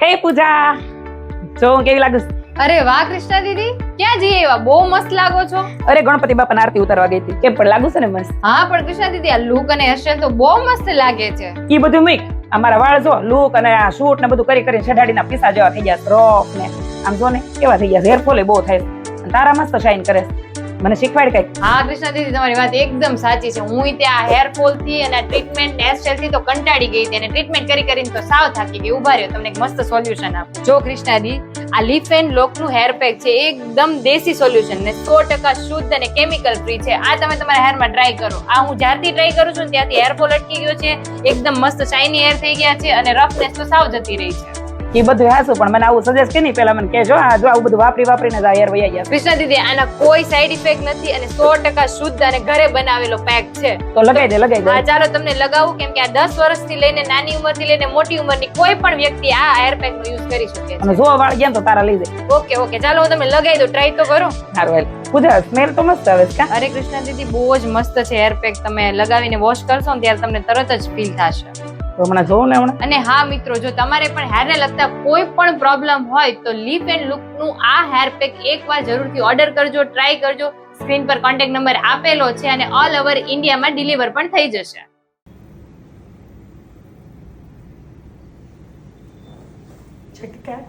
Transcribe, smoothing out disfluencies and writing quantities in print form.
હે પૂજા, જો કેવી લાગુ? અરે વાહ કૃષ્ણા દીદી, ક્યાં જઈએ એવા? બહુ મસ્ત લાગો છો. અરે ગણપતિ બાપાની આરતી ઉતારવા ગઈ હતી. કેમ પણ લાગુ છે ને મસ્ત? હા પણ કૃષ્ણા દીદી, આ લુક અને હેરસ્ટાઈલ તો બહુ મસ્ત લાગે છે. ઈ બધું મીક અમારા વાળ જો લુક અને આ શૂટ ને બધું કરી કરીને શેઢાડીના પીસા જેવા થઈ ગયા, સ્ટ્રોક ને આમ જો ને કેવા થઈ ગયા, હેર ફોલ બહુ થાય છે. અને તારા મસ્ત શાઇન કરે છે. મને શીખવાડ કઈક. હા કૃષ્ણા દીદી, તમારી વાત એકદમ સાચી છે. હું ત્યાં હેર ફોલ થી અને ટ્રીટમેન્ટ હેરસ્ટાઈલ થી તો કંટાળી ગઈ હતી અને ટ્રીટમેન્ટ કરી કરીને તો સાવ થાકી ગઈ. ઉભા રહ્યો, તમને એક મસ્ત સોલ્યુશન આપું. જો કૃષ્ણા દીદી, આ લીફ એન્ડ લોક નું હેર પેક છે, એકદમ દેશી સોલ્યુશન ને 100% શુદ્ધ અને કેમિકલ ફ્રી છે. આ તમે તમારા હેર માં ટ્રાય કરો. આ હું જ્યારથી ટ્રાય કરું છું ત્યાંથી હેર ફોલ અટકી ગયો છે, એકદમ મસ્ત શાઇની હેર થઈ ગયા છે અને રફનેસ તો સાવ જતી રહી છે. એ બધું હાસું, પણ મને આવું સજેસ્ટ કે નહીં પેલા મને કહેજો. આ જો આવું બધું વાપરીને જ આ હેર વયા ગયા. કૃષ્ણા દીદી, આના કોઈ સાઈડ ઇફેક્ટ નથી અને 100% શુદ્ધ અને ઘરે બનાવેલો પેક છે. તો લગાઈ દે. હા ચાલો, તમને લગાવું, કેમ કે આ 10 વર્ષથી લઈને નાની ઉંમરથી લઈને મોટી ઉંમરની કોઈ પણ વ્યક્તિ આ હેર પેક નો યુઝ કરી શકે છે. અને જો વાળ ગયા તો તારા લઈ જાય. ઓકે ચાલો, હું તમને લગાવી દઉં, ટ્રાય તો કરો. સારું હેલ. પૂજા, સ્મેલ તો મસ્ત આવે છે કા? અરે કૃષ્ણા દીદી, બહુ જ મસ્ત છે હેર પેક. તમે લગાવીને વોશ કરશો ને ત્યારે તમને તરત જ ફીલ થશે. તો હમણાં જોઉં ને હમણાં. અને હા મિત્રો, જો તમારે પણ હેરને લગતા કોઈ પણ પ્રોબ્લેમ હોય તો લીફ એન્ડ લુક નું આ હેર પેક એકવાર જરૂરથી ઓર્ડર કરજો, ટ્રાય કરજો. સ્ક્રીન પર કોન્ટેક્ટ નંબર આપેલો છે અને ઓલ ઓવર ઇન્ડિયામાં ડિલિવર પણ થઈ જશે. છટકા